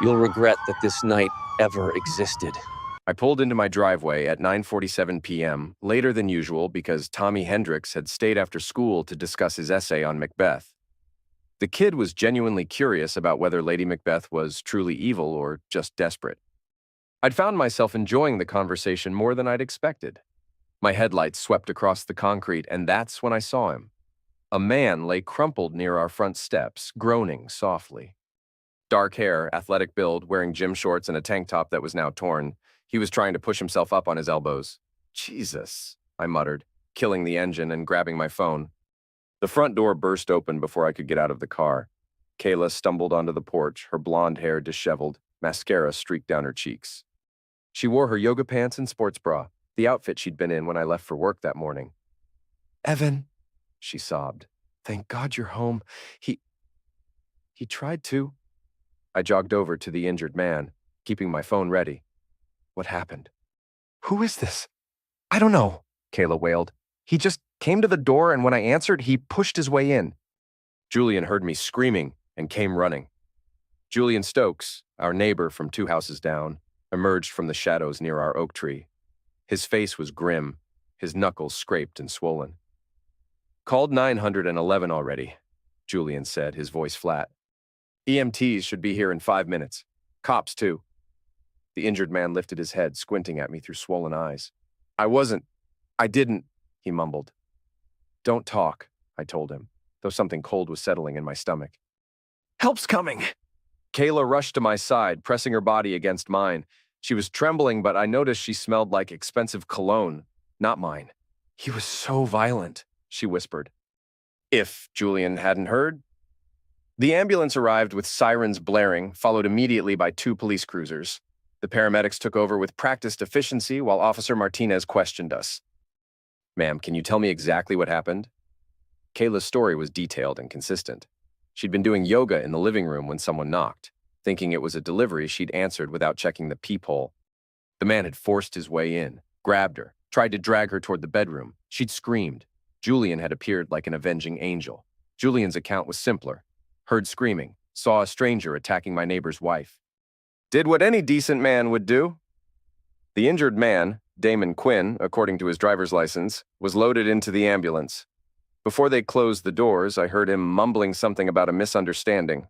You'll regret that this night ever existed. I pulled into my driveway at 9:47 p.m., later than usual because Tommy Hendricks had stayed after school to discuss his essay on Macbeth. The kid was genuinely curious about whether Lady Macbeth was truly evil or just desperate. I'd found myself enjoying the conversation more than I'd expected. My headlights swept across the concrete, and that's when I saw him. A man lay crumpled near our front steps, groaning softly. Dark hair, athletic build, wearing gym shorts and a tank top that was now torn. He was trying to push himself up on his elbows. Jesus, I muttered, killing the engine and grabbing my phone. The front door burst open before I could get out of the car. Kayla stumbled onto the porch, her blonde hair disheveled, mascara streaked down her cheeks. She wore her yoga pants and sports bra, the outfit she'd been in when I left for work that morning. "Evan," she sobbed. "Thank God you're home. He tried to." I jogged over to the injured man, keeping my phone ready. "What happened?" "Who is this?" "I don't know," Kayla wailed. "He just came to the door, and when I answered, he pushed his way in." Julian heard me screaming and came running. Julian Stokes, our neighbor from 2 houses down, emerged from the shadows near our oak tree. His face was grim, his knuckles scraped and swollen. "Called 911 already," Julian said, his voice flat. "EMTs should be here in 5 minutes. Cops, too." The injured man lifted his head, squinting at me through swollen eyes. I didn't, he mumbled. "Don't talk," I told him, though something cold was settling in my stomach. "Help's coming." Kayla rushed to my side, pressing her body against mine. She was trembling, but I noticed she smelled like expensive cologne, not mine. "He was so violent," she whispered. If Julian hadn't heard. The ambulance arrived with sirens blaring, followed immediately by 2 police cruisers. The paramedics took over with practiced efficiency while Officer Martinez questioned us. "Ma'am, can you tell me exactly what happened?" Kayla's story was detailed and consistent. She'd been doing yoga in the living room when someone knocked. Thinking it was a delivery, she'd answered without checking the peephole. The man had forced his way in, grabbed her, tried to drag her toward the bedroom. She'd screamed. Julian had appeared like an avenging angel. Julian's account was simpler. Heard screaming, saw a stranger attacking my neighbor's wife. Did what any decent man would do. The injured man, Damon Quinn, according to his driver's license, was loaded into the ambulance. Before they closed the doors, I heard him mumbling something about a misunderstanding.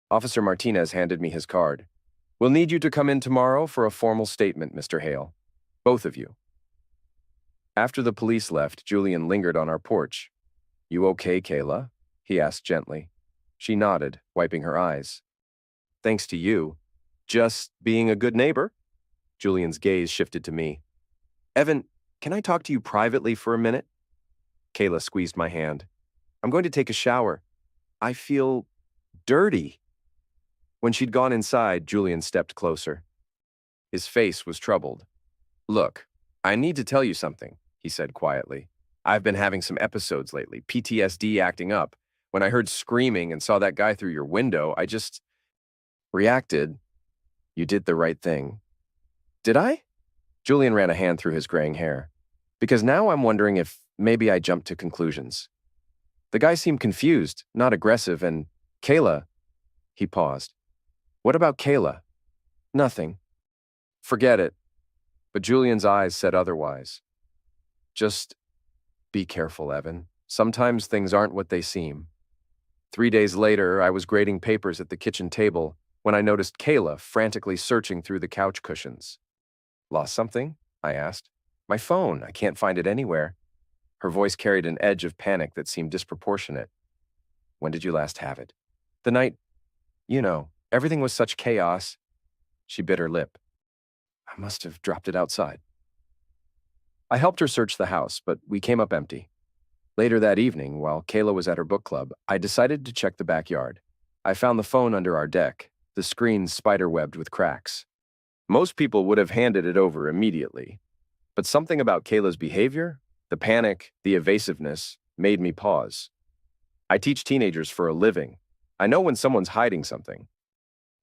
Officer Martinez handed me his card. "We'll need you to come in tomorrow for a formal statement, Mr. Hale. Both of you." After the police left, Julian lingered on our porch. "You okay, Kayla?" he asked gently. She nodded, wiping her eyes. "Thanks to you. Just being a good neighbor?" Julian's gaze shifted to me. "Evan, can I talk to you privately for a minute?" Kayla squeezed my hand. "I'm going to take a shower. I feel dirty." When she'd gone inside, Julian stepped closer. His face was troubled. "Look, I need to tell you something," he said quietly. "I've been having some episodes lately, PTSD acting up. When I heard screaming and saw that guy through your window, I just reacted. You did the right thing." "Did I?" Julian ran a hand through his graying hair. "Because now I'm wondering if maybe I jumped to conclusions. The guy seemed confused, not aggressive, and Kayla..." He paused. "What about Kayla?" "Nothing." "Forget it." But Julian's eyes said otherwise. "Just be careful, Evan. Sometimes things aren't what they seem." 3 days later, I was grading papers at the kitchen table when I noticed Kayla frantically searching through the couch cushions. "Lost something?" I asked. "My phone. I can't find it anywhere." Her voice carried an edge of panic that seemed disproportionate. "When did you last have it?" "The night, everything was such chaos." She bit her lip. "I must have dropped it outside." I helped her search the house, but we came up empty. Later that evening, while Kayla was at her book club, I decided to check the backyard. I found the phone under our deck, the screen spider-webbed with cracks. Most people would have handed it over immediately. But something about Kayla's behavior, the panic, the evasiveness, made me pause. I teach teenagers for a living. I know when someone's hiding something.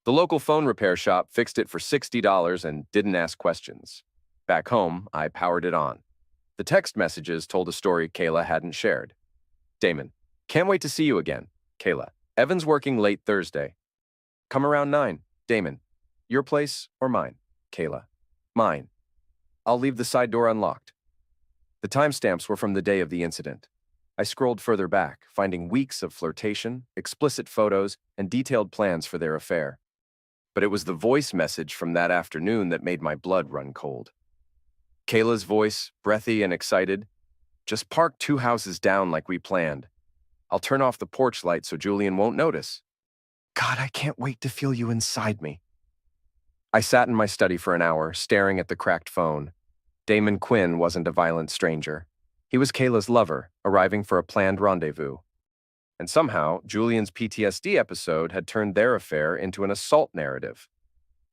The local phone repair shop fixed it for $60 and didn't ask questions. Back home, I powered it on. The text messages told a story Kayla hadn't shared. "Damon, can't wait to see you again. Kayla, Evan's working late Thursday. Come around 9. Damon, your place or mine? Kayla, mine. I'll leave the side door unlocked. The timestamps were from the day of the incident. I scrolled further back, finding weeks of flirtation, explicit photos, and detailed plans for their affair. But it was the voice message from that afternoon that made my blood run cold. Kayla's voice, breathy and excited. Just park 2 houses down like we planned. I'll turn off the porch light so Julian won't notice. God, I can't wait to feel you inside me. I sat in my study for an hour, staring at the cracked phone. Damon Quinn wasn't a violent stranger. He was Kayla's lover, arriving for a planned rendezvous. And somehow, Julian's PTSD episode had turned their affair into an assault narrative.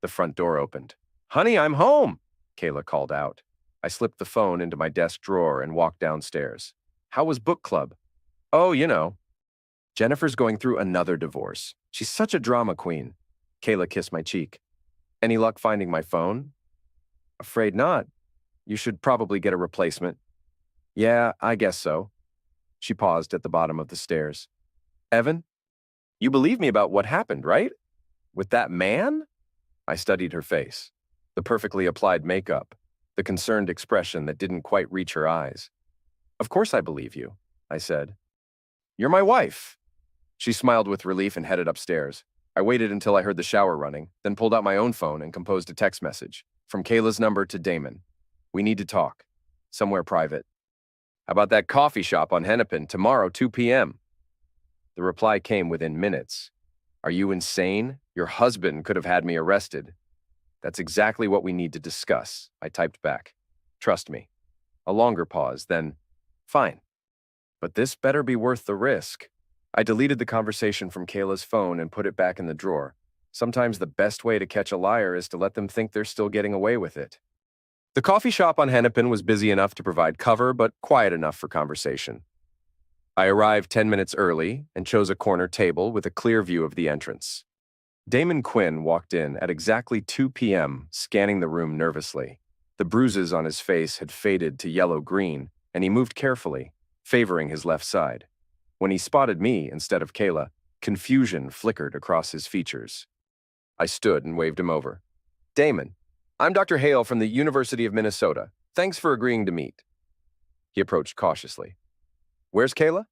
The front door opened. "Honey, I'm home," Kayla called out. I slipped the phone into my desk drawer and walked downstairs. "How was book club?" "Oh, you know. Jennifer's going through another divorce. She's such a drama queen." Kayla kissed my cheek. "Any luck finding my phone?" "Afraid not. You should probably get a replacement." "Yeah, I guess so." She paused at the bottom of the stairs. "Evan, you believe me about what happened, right? With that man?" I studied her face. The perfectly applied makeup, the concerned expression that didn't quite reach her eyes. "Of course I believe you," I said. "You're my wife." She smiled with relief and headed upstairs. I waited until I heard the shower running, then pulled out my own phone and composed a text message. From Kayla's number to Damon. "We need to talk. Somewhere private. How about that coffee shop on Hennepin tomorrow, 2 p.m.? The reply came within minutes. "Are you insane? Your husband could have had me arrested." "That's exactly what we need to discuss," I typed back. "Trust me." A longer pause, then, "Fine. But this better be worth the risk." I deleted the conversation from Kayla's phone and put it back in the drawer. Sometimes the best way to catch a liar is to let them think they're still getting away with it. The coffee shop on Hennepin was busy enough to provide cover, but quiet enough for conversation. I arrived 10 minutes early and chose a corner table with a clear view of the entrance. Damon Quinn walked in at exactly 2 p.m., scanning the room nervously. The bruises on his face had faded to yellow-green, and he moved carefully, favoring his left side. When he spotted me instead of Kayla, confusion flickered across his features. I stood and waved him over. "Damon, I'm Dr. Hale from the University of Minnesota. Thanks for agreeing to meet." He approached cautiously. "Where's Kayla?"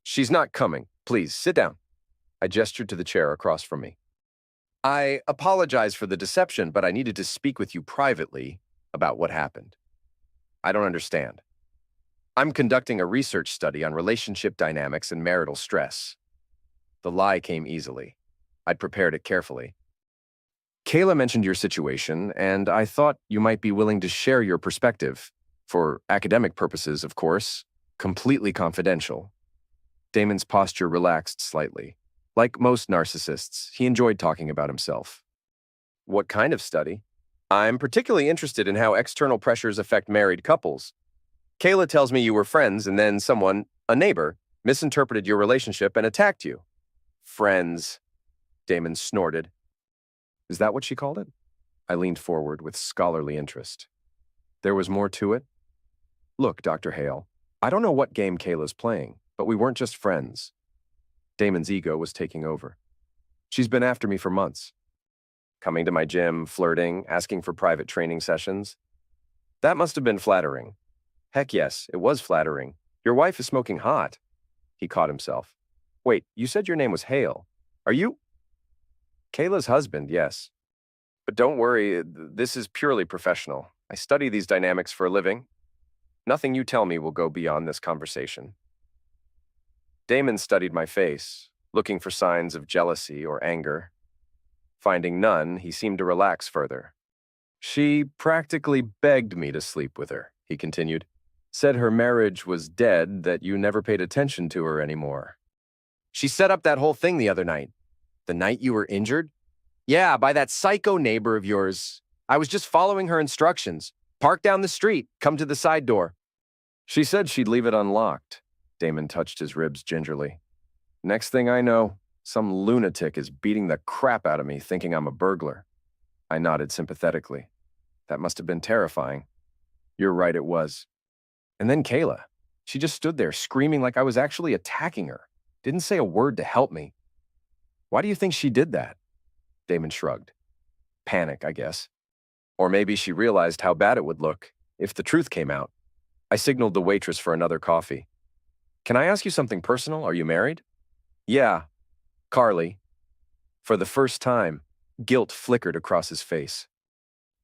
"She's not coming. Please, sit down." I gestured to the chair across from me. "I apologize for the deception, but I needed to speak with you privately about what happened." "I don't understand." "I'm conducting a research study on relationship dynamics and marital stress." The lie came easily. I'd prepared it carefully. "Kayla mentioned your situation, and I thought you might be willing to share your perspective. For academic purposes, of course. Completely confidential." Damon's posture relaxed slightly. Like most narcissists, he enjoyed talking about himself. "What kind of study?" "I'm particularly interested in how external pressures affect married couples. Kayla tells me you were friends and then someone, a neighbor, misinterpreted your relationship and attacked you." "Friends," Damon snorted. "Is that what she called it?" I leaned forward with scholarly interest. "There was more to it?" "Look, Dr. Hale, I don't know what game Kayla's playing, but we weren't just friends." Damon's ego was taking over. "She's been after me for months. Coming to my gym, flirting, asking for private training sessions. That must have been flattering." "Heck yes, it was flattering. Your wife is smoking hot." He caught himself. "Wait, you said your name was Hale. Are you—" "Kayla's husband, yes. But don't worry, this is purely professional. I study these dynamics for a living. Nothing you tell me will go beyond this conversation." Damon studied my face, looking for signs of jealousy or anger. Finding none, he seemed to relax further. "She practically begged me to sleep with her," he continued. "Said her marriage was dead, that you never paid attention to her anymore." "She set up that whole thing the other night." "The night you were injured?" "Yeah, by that psycho neighbor of yours. I was just following her instructions. Park down the street, come to the side door." "She said she'd leave it unlocked." Damon touched his ribs gingerly. "Next thing I know, some lunatic is beating the crap out of me thinking I'm a burglar." I nodded sympathetically. "That must have been terrifying." "You're right, it was." And then Kayla. She just stood there screaming like I was actually attacking her. Didn't say a word to help me. "Why do you think she did that?" Damon shrugged. Panic, I guess. Or maybe she realized how bad it would look if the truth came out. I signaled the waitress for another coffee. Can I ask you something personal? Are you married? Yeah, Carly. For the first time, guilt flickered across his face.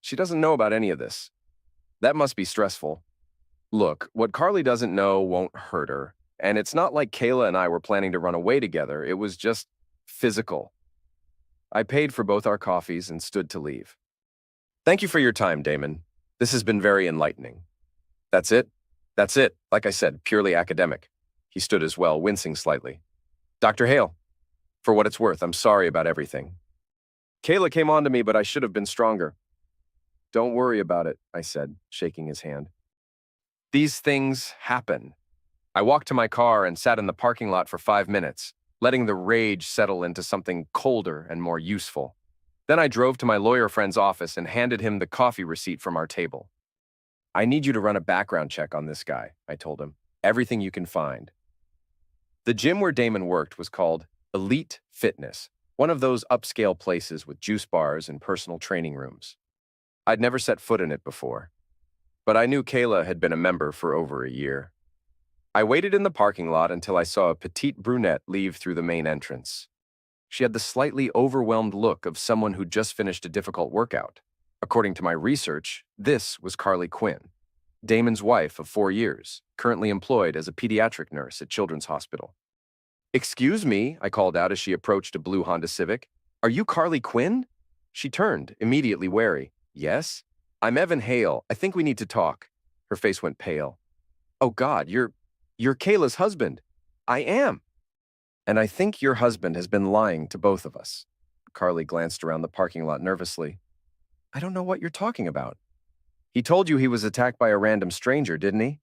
She doesn't know about any of this. That must be stressful. Look, what Carly doesn't know won't hurt her. And it's not like Kayla and I were planning to run away together. It was just physical. I paid for both our coffees and stood to leave. Thank you for your time, Damon. This has been very enlightening. That's it? That's it. Like I said, purely academic. He stood as well, wincing slightly. Dr. Hale, for what it's worth, I'm sorry about everything. Kayla came on to me, but I should have been stronger. Don't worry about it, I said, shaking his hand. These things happen. I walked to my car and sat in the parking lot for 5 minutes, letting the rage settle into something colder and more useful. Then I drove to my lawyer friend's office and handed him the coffee receipt from our table. I need you to run a background check on this guy, I told him. Everything you can find. The gym where Damon worked was called Elite Fitness, one of those upscale places with juice bars and personal training rooms. I'd never set foot in it before, but I knew Kayla had been a member for over a year. I waited in the parking lot until I saw a petite brunette leave through the main entrance. She had the slightly overwhelmed look of someone who'd just finished a difficult workout. According to my research, this was Carly Quinn, Damon's wife of 4 years, currently employed as a pediatric nurse at Children's Hospital. Excuse me, I called out as she approached a blue Honda Civic. Are you Carly Quinn? She turned, immediately wary. Yes? I'm Evan Hale. I think we need to talk. Her face went pale. Oh God, you're Kayla's husband. I am. And I think your husband has been lying to both of us. Carly glanced around the parking lot nervously. I don't know what you're talking about. He told you he was attacked by a random stranger, didn't he?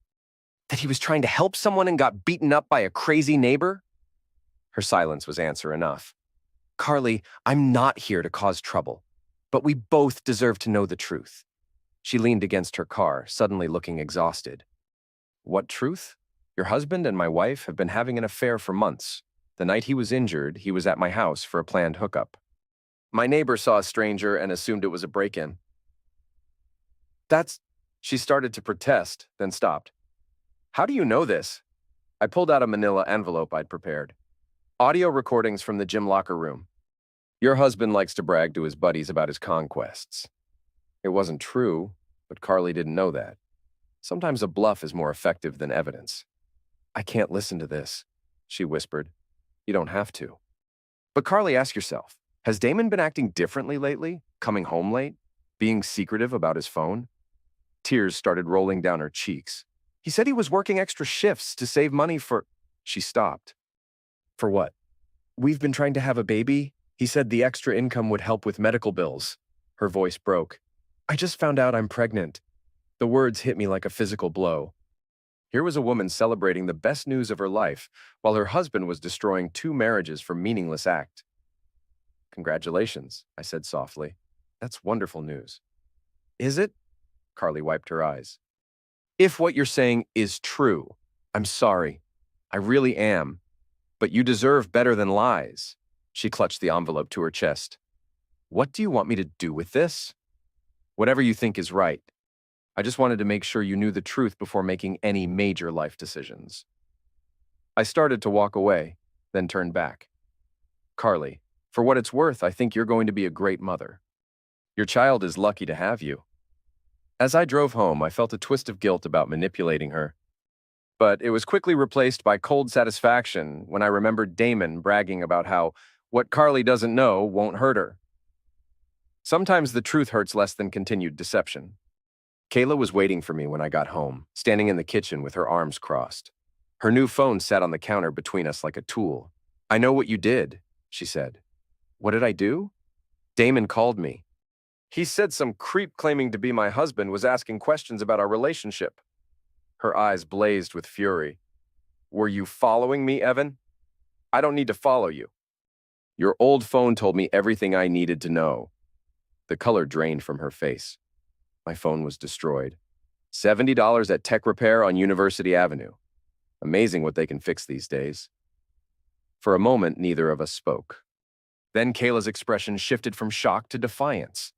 That he was trying to help someone and got beaten up by a crazy neighbor? Her silence was answer enough. Carly, I'm not here to cause trouble, but we both deserve to know the truth. She leaned against her car, suddenly looking exhausted. What truth? Your husband and my wife have been having an affair for months. The night he was injured, he was at my house for a planned hookup. My neighbor saw a stranger and assumed it was a break-in. She started to protest, then stopped. How do you know this? I pulled out a manila envelope I'd prepared. Audio recordings from the gym locker room. Your husband likes to brag to his buddies about his conquests. It wasn't true, but Carly didn't know that. Sometimes a bluff is more effective than evidence. I can't listen to this, she whispered. You don't have to. But Carly, ask yourself, has Damon been acting differently lately? Coming home late? Being secretive about his phone? Tears started rolling down her cheeks. He said he was working extra shifts to save money for... She stopped. For what? We've been trying to have a baby. He said the extra income would help with medical bills. Her voice broke. I just found out I'm pregnant. The words hit me like a physical blow. Here was a woman celebrating the best news of her life, while her husband was destroying 2 marriages for meaningless act. Congratulations, I said softly. That's wonderful news. Is it? Carly wiped her eyes. If what you're saying is true, I'm sorry. I really am. But you deserve better than lies. She clutched the envelope to her chest. What do you want me to do with this? Whatever you think is right. I just wanted to make sure you knew the truth before making any major life decisions. I started to walk away, then turned back. Carly, for what it's worth, I think you're going to be a great mother. Your child is lucky to have you. As I drove home, I felt a twist of guilt about manipulating her. But it was quickly replaced by cold satisfaction when I remembered Damon bragging about how what Carly doesn't know won't hurt her. Sometimes the truth hurts less than continued deception. Kayla was waiting for me when I got home, standing in the kitchen with her arms crossed. Her new phone sat on the counter between us like a tool. I know what you did, she said. What did I do? Damon called me. He said some creep claiming to be my husband was asking questions about our relationship. Her eyes blazed with fury. Were you following me, Evan? I don't need to follow you. Your old phone told me everything I needed to know. The color drained from her face. My phone was destroyed. $70 at Tech Repair on University Avenue. Amazing what they can fix these days. For a moment, neither of us spoke. Then Kayla's expression shifted from shock to defiance.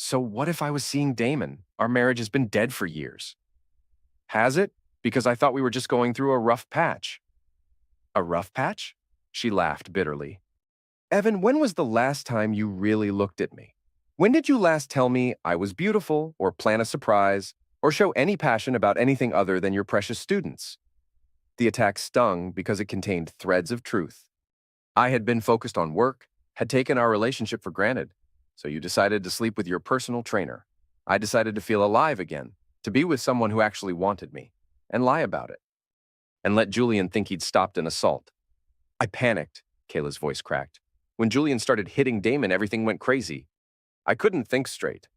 So what if I was seeing Damon? Our marriage has been dead for years. Has it? Because I thought we were just going through a rough patch. A rough patch? She laughed bitterly. Evan, when was the last time you really looked at me? When did you last tell me I was beautiful, or plan a surprise, or show any passion about anything other than your precious students? The attack stung because it contained threads of truth. I had been focused on work, had taken our relationship for granted, so you decided to sleep with your personal trainer. I decided to feel alive again, to be with someone who actually wanted me, and lie about it, and let Julian think he'd stopped an assault. I panicked, Kayla's voice cracked. When Julian started hitting Damon, everything went crazy. I couldn't think straight.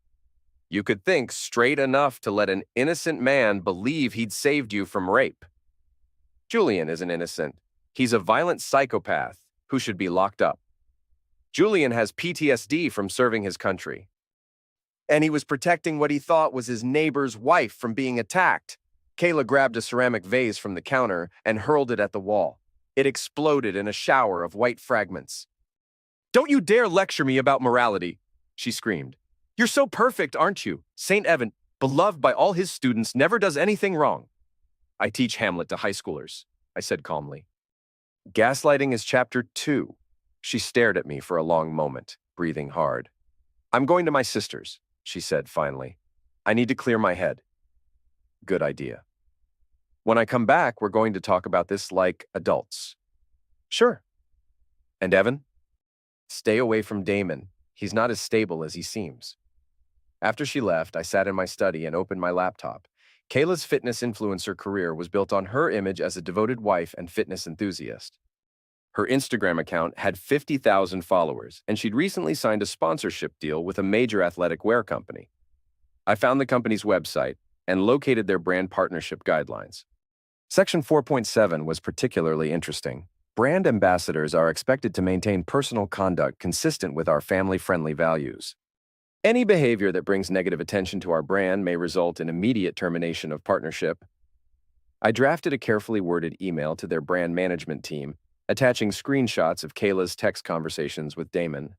You could think straight enough to let an innocent man believe he'd saved you from rape. Julian isn't innocent. He's a violent psychopath who should be locked up. Julian has PTSD from serving his country. And he was protecting what he thought was his neighbor's wife from being attacked. Kayla grabbed a ceramic vase from the counter and hurled it at the wall. It exploded in a shower of white fragments. Don't you dare lecture me about morality, she screamed. You're so perfect, aren't you? St. Evan, beloved by all his students, never does anything wrong. I teach Hamlet to high schoolers, I said calmly. Gaslighting is chapter 2. She stared at me for a long moment, breathing hard. I'm going to my sister's, she said finally. I need to clear my head. Good idea. When I come back, we're going to talk about this like adults. Sure. And Evan? Stay away from Damon. He's not as stable as he seems. After she left, I sat in my study and opened my laptop. Kayla's fitness influencer career was built on her image as a devoted wife and fitness enthusiast. Her Instagram account had 50,000 followers, and she'd recently signed a sponsorship deal with a major athletic wear company. I found the company's website and located their brand partnership guidelines. Section 4.7 was particularly interesting. Brand ambassadors are expected to maintain personal conduct consistent with our family-friendly values. Any behavior that brings negative attention to our brand may result in immediate termination of partnership. I drafted a carefully worded email to their brand management team, attaching screenshots of Kayla's text conversations with Damon.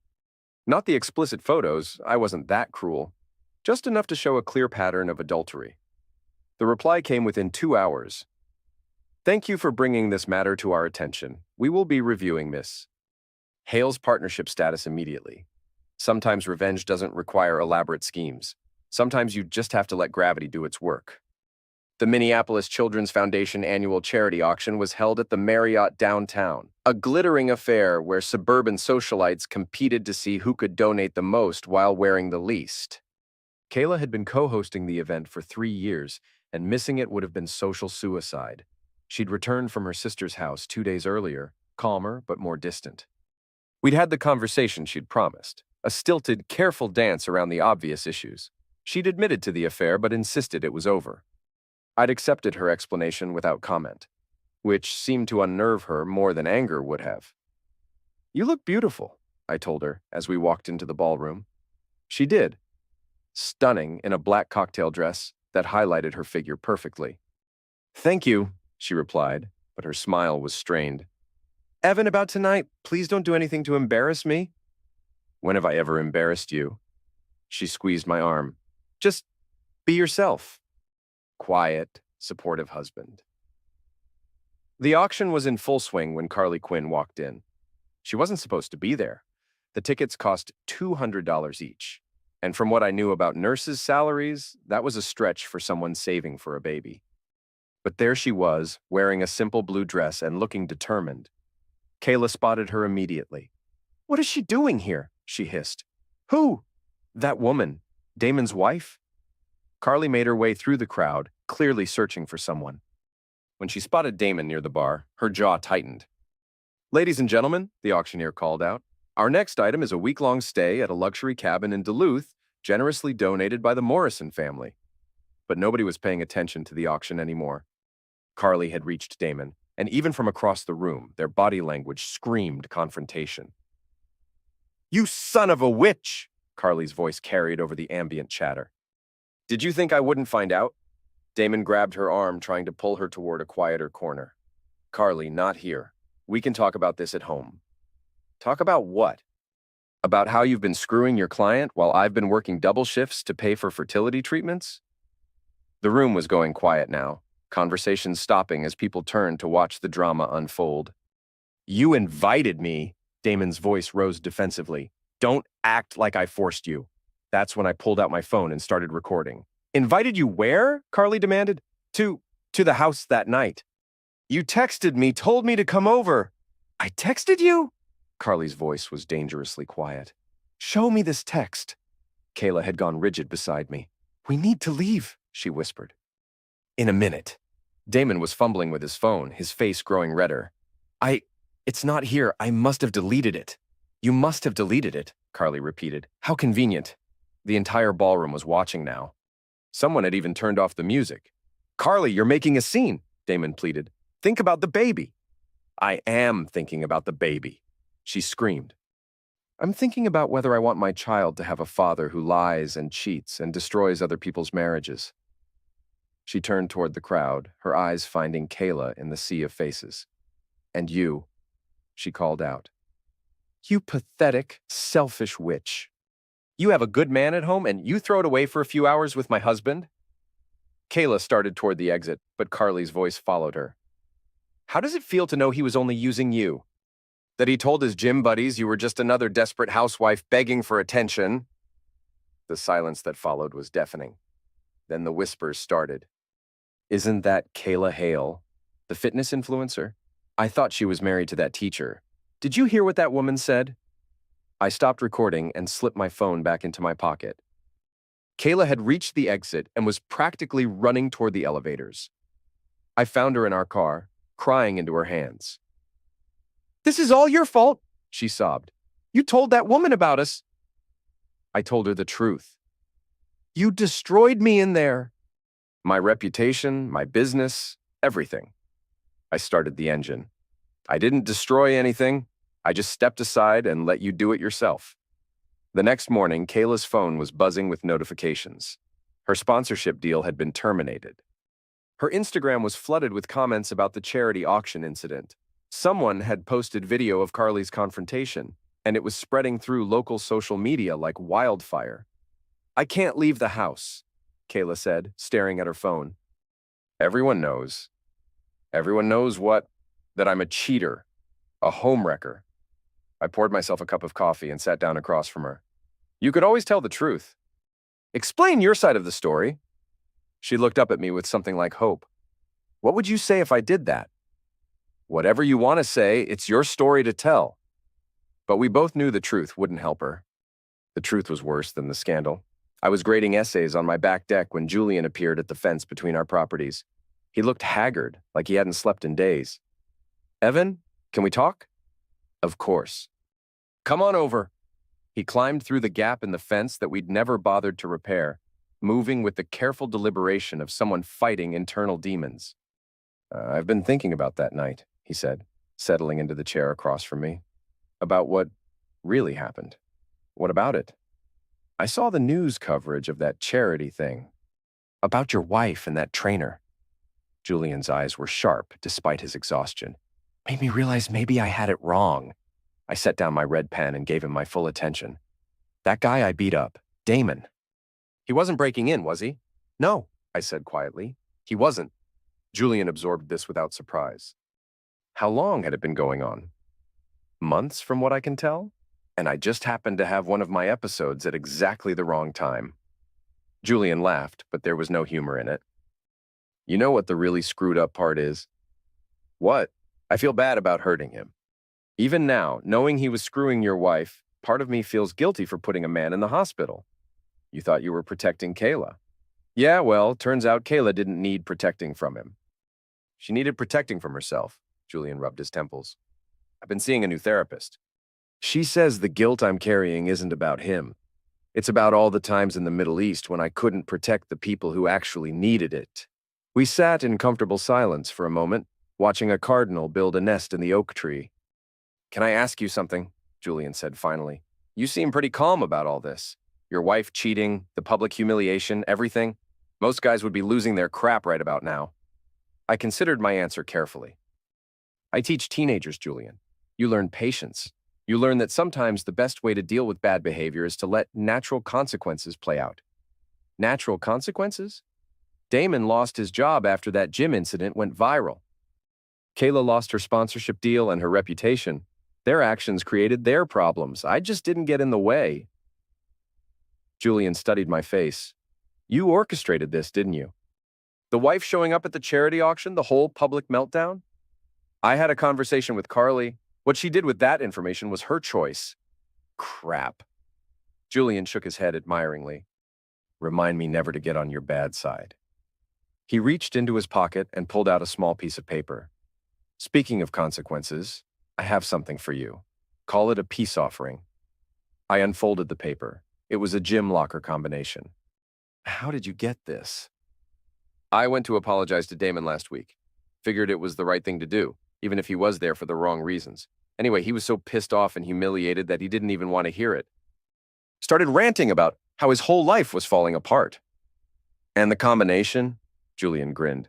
Not the explicit photos, I wasn't that cruel, just enough to show a clear pattern of adultery. The reply came within 2 hours. Thank you for bringing this matter to our attention. We will be reviewing Miss Hale's partnership status immediately. Sometimes revenge doesn't require elaborate schemes. Sometimes you just have to let gravity do its work. The Minneapolis Children's Foundation annual charity auction was held at the Marriott downtown, a glittering affair where suburban socialites competed to see who could donate the most while wearing the least. Kayla had been co-hosting the event for 3 years, and missing it would have been social suicide. She'd returned from her sister's house 2 days earlier, calmer but more distant. We'd had the conversation she'd promised, a stilted, careful dance around the obvious issues. She'd admitted to the affair but insisted it was over. I'd accepted her explanation without comment, which seemed to unnerve her more than anger would have. You look beautiful, I told her as we walked into the ballroom. She did, stunning in a black cocktail dress that highlighted her figure perfectly. Thank you, she replied, but her smile was strained. Evan, about tonight, please don't do anything to embarrass me. When have I ever embarrassed you? She squeezed my arm. Just be yourself. Quiet, supportive husband. The auction was in full swing when Carly Quinn walked in. She wasn't supposed to be there. The tickets cost $200 each. And from what I knew about nurses' salaries, that was a stretch for someone saving for a baby. But there she was, wearing a simple blue dress and looking determined. Kayla spotted her immediately. What is she doing here? She hissed. Who? That woman. Damon's wife? Carly made her way through the crowd, clearly searching for someone. When she spotted Damon near the bar, her jaw tightened. Ladies and gentlemen, the auctioneer called out, our next item is a week-long stay at a luxury cabin in Duluth, generously donated by the Morrison family. But nobody was paying attention to the auction anymore. Carly had reached Damon, and even from across the room, their body language screamed confrontation. You son of a witch! Carly's voice carried over the ambient chatter. Did you think I wouldn't find out? Damon grabbed her arm, trying to pull her toward a quieter corner. Carly, not here. We can talk about this at home. Talk about what? About how you've been screwing your client while I've been working double shifts to pay for fertility treatments? The room was going quiet now, conversations stopping as people turned to watch the drama unfold. You invited me, Damon's voice rose defensively. Don't act like I forced you. That's when I pulled out my phone and started recording. Invited you where? Carly demanded. To the house that night. You texted me, told me to come over. I texted you? Carly's voice was dangerously quiet. Show me this text. Kayla had gone rigid beside me. We need to leave, she whispered. In a minute. Damon was fumbling with his phone, his face growing redder. It's not here. I must have deleted it. You must have deleted it, Carly repeated. How convenient. The entire ballroom was watching now. Someone had even turned off the music. Carly, you're making a scene, Damon pleaded. Think about the baby. I am thinking about the baby, she screamed. I'm thinking about whether I want my child to have a father who lies and cheats and destroys other people's marriages. She turned toward the crowd, her eyes finding Kayla in the sea of faces. And you, she called out. You pathetic, selfish witch. You have a good man at home and you throw it away for a few hours with my husband? Kayla started toward the exit, but Carly's voice followed her. How does it feel to know he was only using you? That he told his gym buddies you were just another desperate housewife begging for attention? The silence that followed was deafening. Then the whispers started. Isn't that Kayla Hale, the fitness influencer? I thought she was married to that teacher. Did you hear what that woman said? I stopped recording and slipped my phone back into my pocket. Kayla had reached the exit and was practically running toward the elevators. I found her in our car, crying into her hands. This is all your fault, she sobbed. You told that woman about us. I told her the truth. You destroyed me in there. My reputation, my business, everything. I started the engine. I didn't destroy anything. I just stepped aside and let you do it yourself. The next morning, Kayla's phone was buzzing with notifications. Her sponsorship deal had been terminated. Her Instagram was flooded with comments about the charity auction incident. Someone had posted video of Carly's confrontation, and it was spreading through local social media like wildfire. I can't leave the house, Kayla said, staring at her phone. Everyone knows. Everyone knows what? That I'm a cheater, a homewrecker. I poured myself a cup of coffee and sat down across from her. You could always tell the truth. Explain your side of the story. She looked up at me with something like hope. What would you say if I did that? Whatever you want to say, it's your story to tell. But we both knew the truth wouldn't help her. The truth was worse than the scandal. I was grading essays on my back deck when Julian appeared at the fence between our properties. He looked haggard, like he hadn't slept in days. Evan, can we talk? Of course. Come on over. He climbed through the gap in the fence that we'd never bothered to repair, moving with the careful deliberation of someone fighting internal demons. I've been thinking about that night, he said, settling into the chair across from me. About what really happened. What about it? I saw the news coverage of that charity thing. About your wife and that trainer. Julian's eyes were sharp despite his exhaustion. Made me realize maybe I had it wrong. I set down my red pen and gave him my full attention. That guy I beat up, Damon. He wasn't breaking in, was he? No, I said quietly. He wasn't. Julian absorbed this without surprise. How long had it been going on? Months, from what I can tell? And I just happened to have one of my episodes at exactly the wrong time. Julian laughed, but there was no humor in it. You know what the really screwed up part is? What? I feel bad about hurting him. Even now, knowing he was screwing your wife, part of me feels guilty for putting a man in the hospital. You thought you were protecting Kayla. Yeah, well, turns out Kayla didn't need protecting from him. She needed protecting from herself. Julian rubbed his temples. I've been seeing a new therapist. She says the guilt I'm carrying isn't about him. It's about all the times in the Middle East when I couldn't protect the people who actually needed it. We sat in comfortable silence for a moment, watching a cardinal build a nest in the oak tree. Can I ask you something? Julian said finally. You seem pretty calm about all this. Your wife cheating, the public humiliation, everything. Most guys would be losing their crap right about now. I considered my answer carefully. I teach teenagers, Julian. You learn patience. You learn that sometimes the best way to deal with bad behavior is to let natural consequences play out. Natural consequences? Damon lost his job after that gym incident went viral. Kayla lost her sponsorship deal and her reputation. Their actions created their problems. I just didn't get in the way. Julian studied my face. You orchestrated this, didn't you? The wife showing up at the charity auction, the whole public meltdown? I had a conversation with Carly. What she did with that information was her choice. Crap. Julian shook his head admiringly. Remind me never to get on your bad side. He reached into his pocket and pulled out a small piece of paper. Speaking of consequences, I have something for you. Call it a peace offering. I unfolded the paper. It was a gym locker combination. How did you get this? I went to apologize to Damon last week. Figured it was the right thing to do, even if he was there for the wrong reasons. Anyway, he was so pissed off and humiliated that he didn't even want to hear it. Started ranting about how his whole life was falling apart. And the combination? Julian grinned.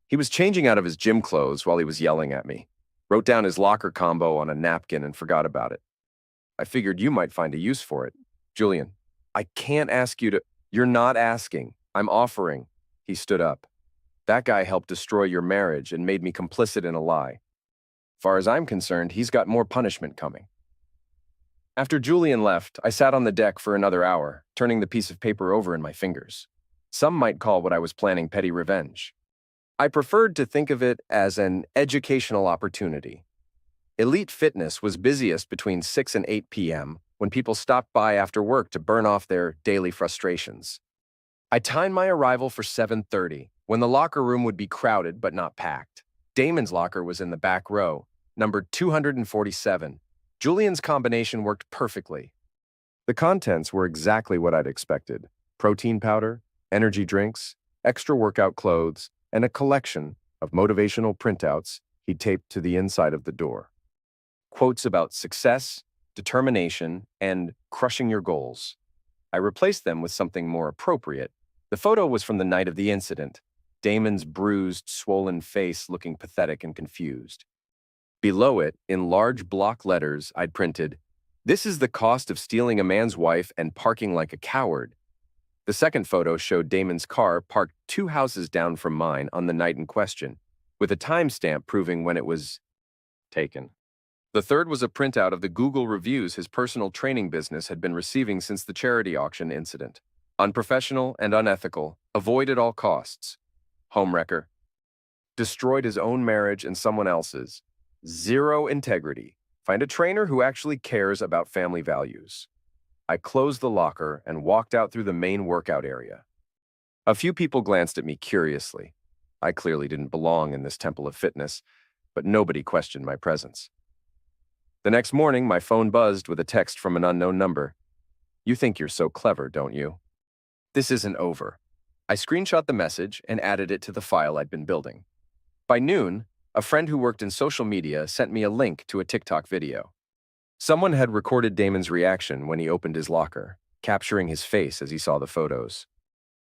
He was changing out of his gym clothes while he was yelling at me. Wrote down his locker combo on a napkin and forgot about it. I figured you might find a use for it. Julian, I can't ask you to... You're not asking. I'm offering. He stood up. That guy helped destroy your marriage and made me complicit in a lie. Far as I'm concerned, he's got more punishment coming. After Julian left, I sat on the deck for another hour, turning the piece of paper over in my fingers. Some might call what I was planning petty revenge. I preferred to think of it as an educational opportunity. Elite Fitness was busiest between 6 and 8 p.m. when people stopped by after work to burn off their daily frustrations. I timed my arrival for 7:30, when the locker room would be crowded but not packed. Damon's locker was in the back row, numbered 247. Julian's combination worked perfectly. The contents were exactly what I'd expected. Protein powder, energy drinks, extra workout clothes, and a collection of motivational printouts he'd taped to the inside of the door. Quotes about success, determination, and crushing your goals. I replaced them with something more appropriate. The photo was from the night of the incident, Damon's bruised, swollen face looking pathetic and confused. Below it, in large block letters, I'd printed, "This is the cost of stealing a man's wife and parking like a coward." The second photo showed Damon's car parked 2 houses down from mine on the night in question, with a timestamp proving when it was taken. The third was a printout of the Google reviews his personal training business had been receiving since the charity auction incident. Unprofessional and unethical, avoid at all costs. Homewrecker. Destroyed his own marriage and someone else's. Zero integrity. Find a trainer who actually cares about family values. I closed the locker and walked out through the main workout area. A few people glanced at me curiously. I clearly didn't belong in this temple of fitness, but nobody questioned my presence. The next morning, my phone buzzed with a text from an unknown number. You think you're so clever, don't you? This isn't over. I screenshot the message and added it to the file I'd been building. By noon, a friend who worked in social media sent me a link to a TikTok video. Someone had recorded Damon's reaction when he opened his locker, capturing his face as he saw the photos.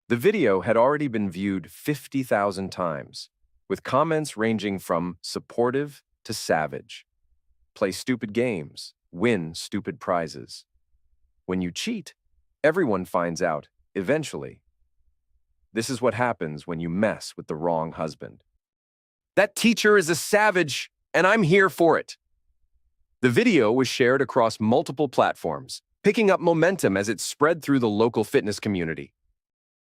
The video had already been viewed 50,000 times, with comments ranging from supportive to savage. Play stupid games, win stupid prizes. When you cheat, everyone finds out, eventually. This is what happens when you mess with the wrong husband. That teacher is a savage, and I'm here for it. The video was shared across multiple platforms, picking up momentum as it spread through the local fitness community.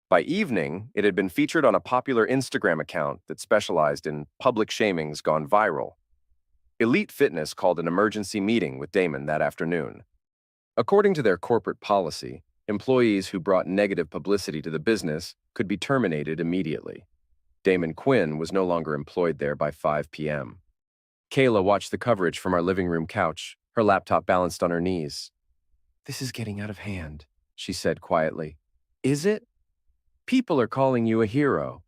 By evening, it had been featured on a popular Instagram account that specialized in public shamings gone viral. Elite Fitness called an emergency meeting with Damon that afternoon. According to their corporate policy, employees who brought negative publicity to the business could be terminated immediately. Damon Quinn was no longer employed there by 5 p.m. Kayla watched the coverage from our living room couch, her laptop balanced on her knees. "This is getting out of hand," she said quietly. "Is it? People are calling you a hero.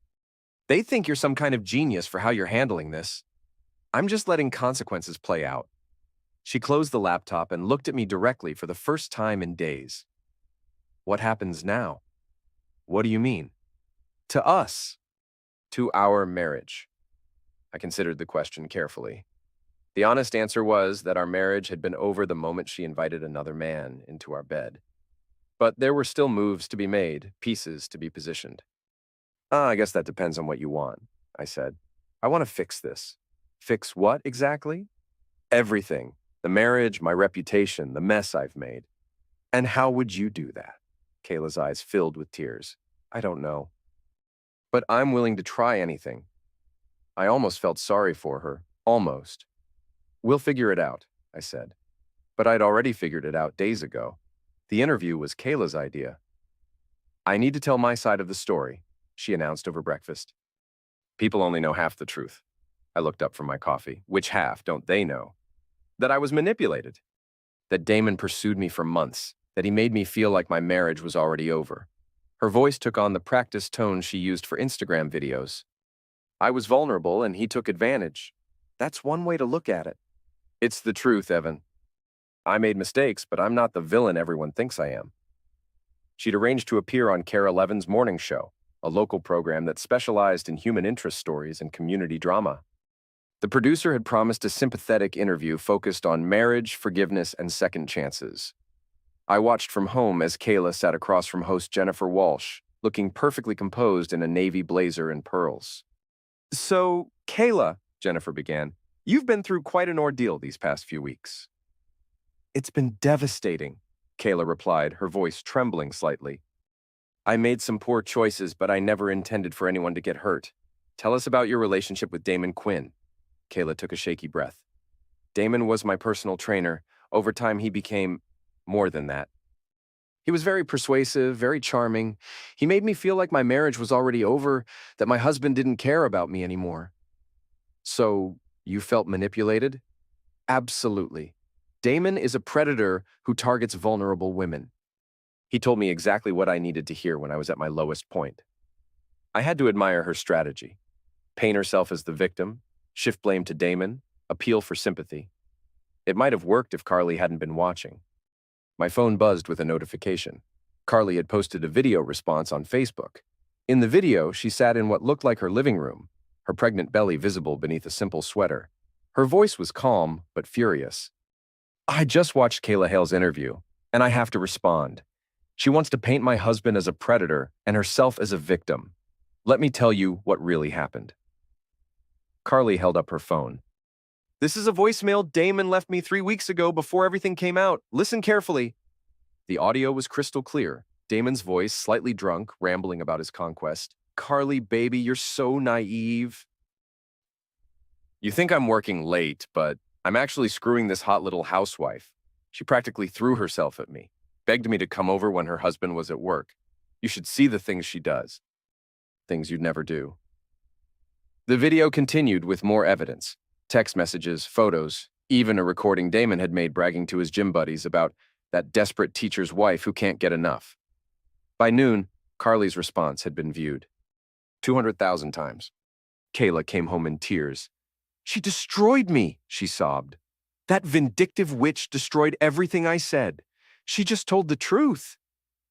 They think you're some kind of genius for how you're handling this. I'm just letting consequences play out." She closed the laptop and looked at me directly for the first time in days. "What happens now?" "What do you mean?" "To us. To our marriage." I considered the question carefully. The honest answer was that our marriage had been over the moment she invited another man into our bed. But there were still moves to be made, pieces to be positioned. I guess that depends on what you want, I said. I want to fix this. Fix what exactly? Everything. The marriage, my reputation, the mess I've made. And how would you do that? Kayla's eyes filled with tears. I don't know. But I'm willing to try anything. I almost felt sorry for her. Almost. We'll figure it out, I said. But I'd already figured it out days ago. The interview was Kayla's idea. I need to tell my side of the story, she announced over breakfast. People only know half the truth. I looked up from my coffee. Which half don't they know? That I was manipulated. That Damon pursued me for months. That he made me feel like my marriage was already over. Her voice took on the practiced tone she used for Instagram videos. I was vulnerable and he took advantage. That's one way to look at it. It's the truth, Evan. I made mistakes, but I'm not the villain everyone thinks I am. She'd arranged to appear on Cara Levin's morning show, a local program that specialized in human interest stories and community drama. The producer had promised a sympathetic interview focused on marriage, forgiveness, and second chances. I watched from home as Kayla sat across from host Jennifer Walsh, looking perfectly composed in a navy blazer and pearls. So, Kayla, Jennifer began, you've been through quite an ordeal these past few weeks. It's been devastating, Kayla replied, her voice trembling slightly. I made some poor choices, but I never intended for anyone to get hurt. Tell us about your relationship with Damon Quinn. Kayla took a shaky breath. Damon was my personal trainer. Over time, he became more than that. He was very persuasive, very charming. He made me feel like my marriage was already over, that my husband didn't care about me anymore. So, you felt manipulated? Absolutely. Damon is a predator who targets vulnerable women. He told me exactly what I needed to hear when I was at my lowest point. I had to admire her strategy. Paint herself as the victim, shift blame to Damon, appeal for sympathy. It might have worked if Carly hadn't been watching. My phone buzzed with a notification. Carly had posted a video response on Facebook. In the video, she sat in what looked like her living room, her pregnant belly visible beneath a simple sweater. Her voice was calm, but furious. I just watched Kayla Hale's interview, and I have to respond. She wants to paint my husband as a predator and herself as a victim. Let me tell you what really happened. Carly held up her phone. This is a voicemail Damon left me 3 weeks ago before everything came out. Listen carefully. The audio was crystal clear. Damon's voice, slightly drunk, rambling about his conquest. Carly, baby, you're so naive. You think I'm working late, but I'm actually screwing this hot little housewife. She practically threw herself at me, begged me to come over when her husband was at work. You should see the things she does. Things you'd never do. The video continued with more evidence. Text messages, photos, even a recording Damon had made bragging to his gym buddies about that desperate teacher's wife who can't get enough. By noon, Carly's response had been viewed 200,000 times. Kayla came home in tears. She destroyed me, she sobbed. That vindictive witch destroyed everything I said. She just told the truth.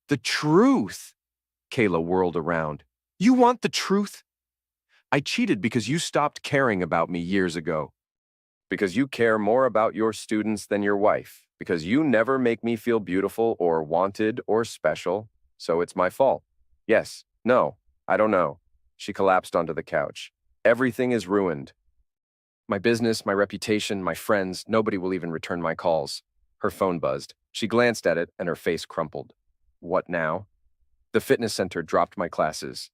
The truth. Kayla whirled around. You want the truth? I cheated because you stopped caring about me years ago. Because you care more about your students than your wife. Because you never make me feel beautiful or wanted or special. So it's my fault. Yes. No. I don't know. She collapsed onto the couch. Everything is ruined. My business, my reputation, my friends, nobody will even return my calls. Her phone buzzed. She glanced at it and her face crumpled. What now? The fitness center dropped my classes.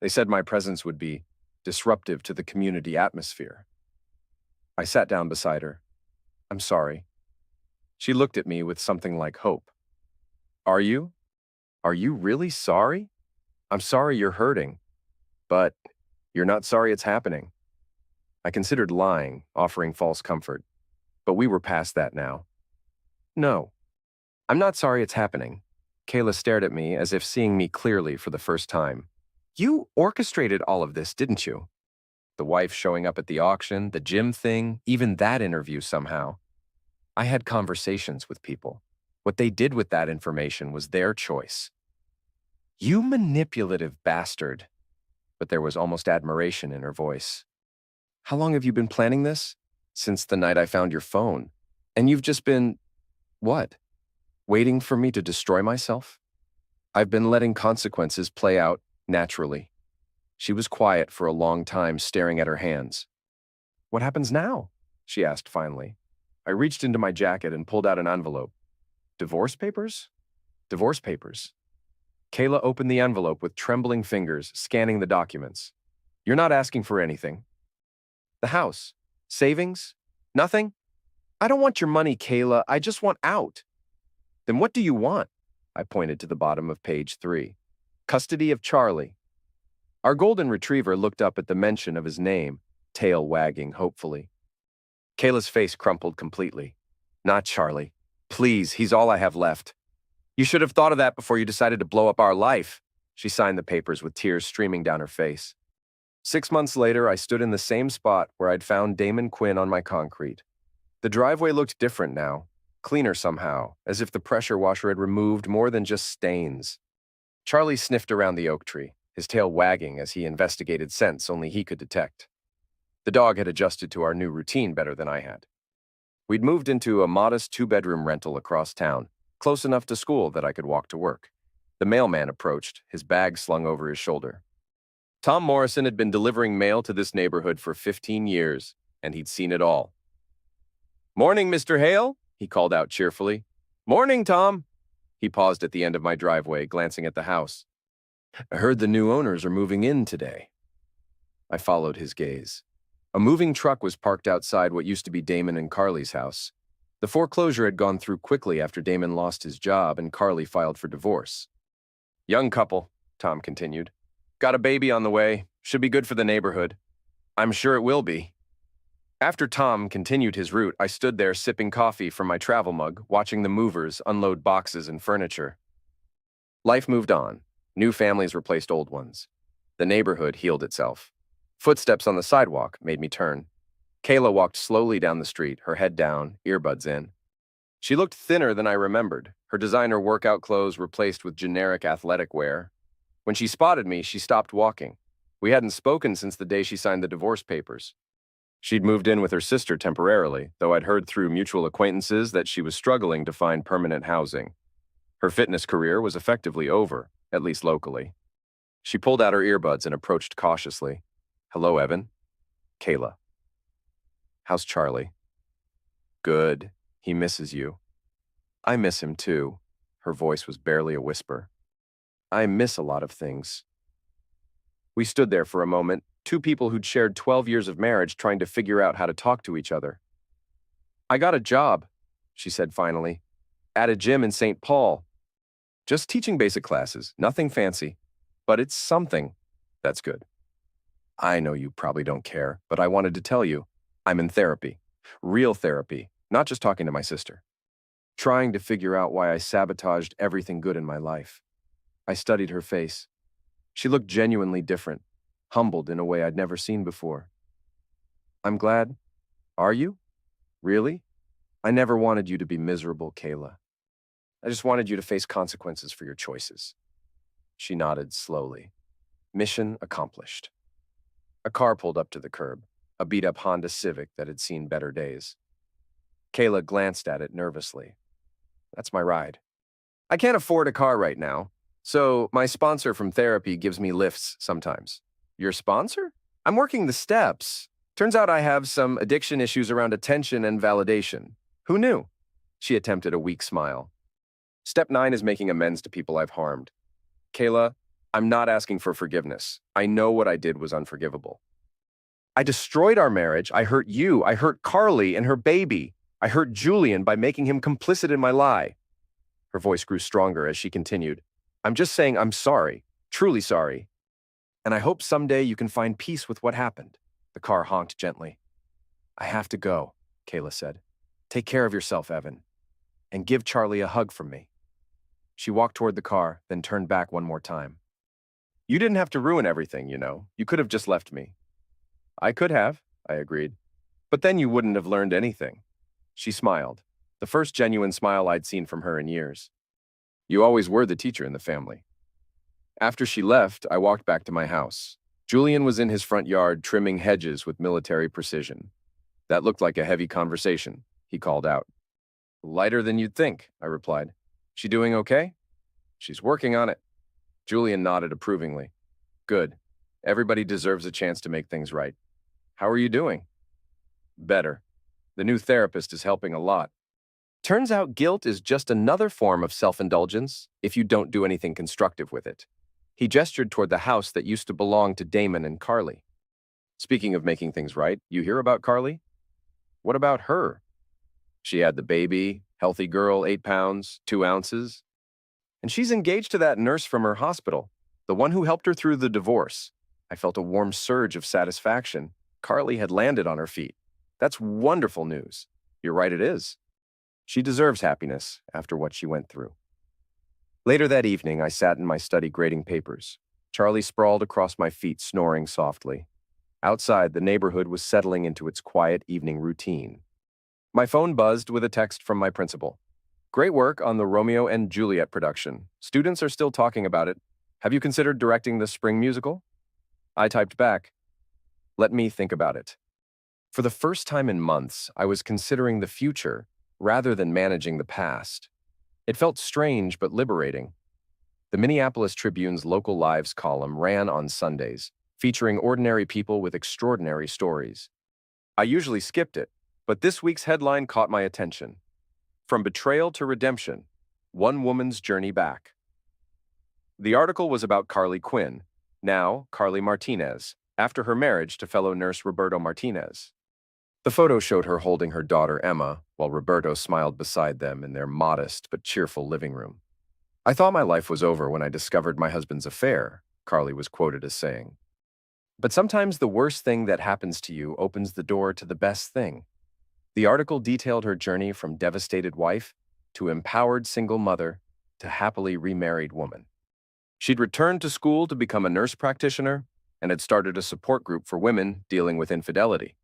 They said my presence would be disruptive to the community atmosphere. I sat down beside her. I'm sorry. She looked at me with something like hope. Are you? Are you really sorry? I'm sorry you're hurting. But you're not sorry it's happening. I considered lying, offering false comfort. But we were past that now. No. I'm not sorry it's happening. Kayla stared at me as if seeing me clearly for the first time. You orchestrated all of this, didn't you? The wife showing up at the auction, the gym thing, even that interview somehow. I had conversations with people. What they did with that information was their choice. You manipulative bastard. But there was almost admiration in her voice. How long have you been planning this? Since the night I found your phone. And you've just been, what? Waiting for me to destroy myself? I've been letting consequences play out naturally. She was quiet for a long time, staring at her hands. What happens now? She asked finally. I reached into my jacket and pulled out an envelope. Divorce papers? Divorce papers. Kayla opened the envelope with trembling fingers, scanning the documents. You're not asking for anything. The house? Savings? Nothing? I don't want your money, Kayla. I just want out. Then what do you want? I pointed to the bottom of page 3. Custody of Charlie. Our golden retriever looked up at the mention of his name, tail wagging hopefully. Kayla's face crumpled completely. Not Charlie. Please, he's all I have left. You should have thought of that before you decided to blow up our life. She signed the papers with tears streaming down her face. 6 months later, I stood in the same spot where I'd found Damon Quinn on my concrete. The driveway looked different now, cleaner somehow, as if the pressure washer had removed more than just stains. Charlie sniffed around the oak tree, his tail wagging as he investigated scents only he could detect. The dog had adjusted to our new routine better than I had. We'd moved into a modest 2-bedroom rental across town, close enough to school that I could walk to work. The mailman approached, his bag slung over his shoulder. Tom Morrison had been delivering mail to this neighborhood for 15 years, and he'd seen it all. Morning, Mr. Hale, he called out cheerfully. Morning, Tom. He paused at the end of my driveway, glancing at the house. I heard the new owners are moving in today. I followed his gaze. A moving truck was parked outside what used to be Damon and Carly's house. The foreclosure had gone through quickly after Damon lost his job and Carly filed for divorce. Young couple, Tom continued. Got a baby on the way. Should be good for the neighborhood. I'm sure it will be. After Tom continued his route, I stood there sipping coffee from my travel mug, watching the movers unload boxes and furniture. Life moved on. New families replaced old ones. The neighborhood healed itself. Footsteps on the sidewalk made me turn. Kayla walked slowly down the street, her head down, earbuds in. She looked thinner than I remembered, her designer workout clothes replaced with generic athletic wear. When she spotted me, she stopped walking. We hadn't spoken since the day she signed the divorce papers. She'd moved in with her sister temporarily, though I'd heard through mutual acquaintances that she was struggling to find permanent housing. Her fitness career was effectively over, at least locally. She pulled out her earbuds and approached cautiously. Hello, Evan. Kayla. How's Charlie? Good. He misses you. I miss him too. Her voice was barely a whisper. I miss a lot of things. We stood there for a moment, two people who'd shared 12 years of marriage trying to figure out how to talk to each other. I got a job, she said finally, at a gym in St. Paul. Just teaching basic classes, nothing fancy, but it's something. That's good. I know you probably don't care, but I wanted to tell you, I'm in therapy. Real therapy, not just talking to my sister. Trying to figure out why I sabotaged everything good in my life. I studied her face. She looked genuinely different, humbled in a way I'd never seen before. I'm glad. Are you? Really? I never wanted you to be miserable, Kayla. I just wanted you to face consequences for your choices. She nodded slowly. Mission accomplished. A car pulled up to the curb, a beat-up Honda Civic that had seen better days. Kayla glanced at it nervously. That's my ride. I can't afford a car right now, so my sponsor from therapy gives me lifts sometimes. Your sponsor? I'm working the steps. Turns out I have some addiction issues around attention and validation. Who knew? She attempted a weak smile. Step 9 is making amends to people I've harmed. Kayla, I'm not asking for forgiveness. I know what I did was unforgivable. I destroyed our marriage. I hurt you. I hurt Carly and her baby. I hurt Julian by making him complicit in my lie. Her voice grew stronger as she continued. I'm just saying I'm sorry, truly sorry. And I hope someday you can find peace with what happened. The car honked gently. I have to go, Kayla said. Take care of yourself, Evan. And give Charlie a hug from me. She walked toward the car, then turned back one more time. You didn't have to ruin everything, you know. You could have just left me. I could have, I agreed. But then you wouldn't have learned anything. She smiled, the first genuine smile I'd seen from her in years. You always were the teacher in the family. After she left, I walked back to my house. Julian was in his front yard trimming hedges with military precision. That looked like a heavy conversation, he called out. Lighter than you'd think, I replied. She doing okay? She's working on it. Julian nodded approvingly. Good. Everybody deserves a chance to make things right. How are you doing? Better. The new therapist is helping a lot. Turns out guilt is just another form of self-indulgence if you don't do anything constructive with it. He gestured toward the house that used to belong to Damon and Carly. Speaking of making things right, you hear about Carly? What about her? She had the baby, healthy girl, 8 pounds, 2 ounces. And she's engaged to that nurse from her hospital, the one who helped her through the divorce. I felt a warm surge of satisfaction. Carly had landed on her feet. That's wonderful news. You're right, it is. She deserves happiness after what she went through. Later that evening, I sat in my study grading papers. Charlie sprawled across my feet, snoring softly. Outside, the neighborhood was settling into its quiet evening routine. My phone buzzed with a text from my principal. Great work on the Romeo and Juliet production. Students are still talking about it. Have you considered directing the spring musical? I typed back, let me think about it. For the first time in months, I was considering the future rather than managing the past. It felt strange but liberating. The Minneapolis Tribune's Local Lives column ran on Sundays, featuring ordinary people with extraordinary stories. I usually skipped it, but this week's headline caught my attention. From betrayal to redemption, one woman's journey back. The article was about Carly Quinn, now Carly Martinez, after her marriage to fellow nurse Roberto Martinez. The photo showed her holding her daughter Emma, while Roberto smiled beside them in their modest but cheerful living room. I thought my life was over when I discovered my husband's affair, Carly was quoted as saying. But sometimes the worst thing that happens to you opens the door to the best thing. The article detailed her journey from devastated wife to empowered single mother to happily remarried woman. She'd returned to school to become a nurse practitioner and had started a support group for women dealing with infidelity.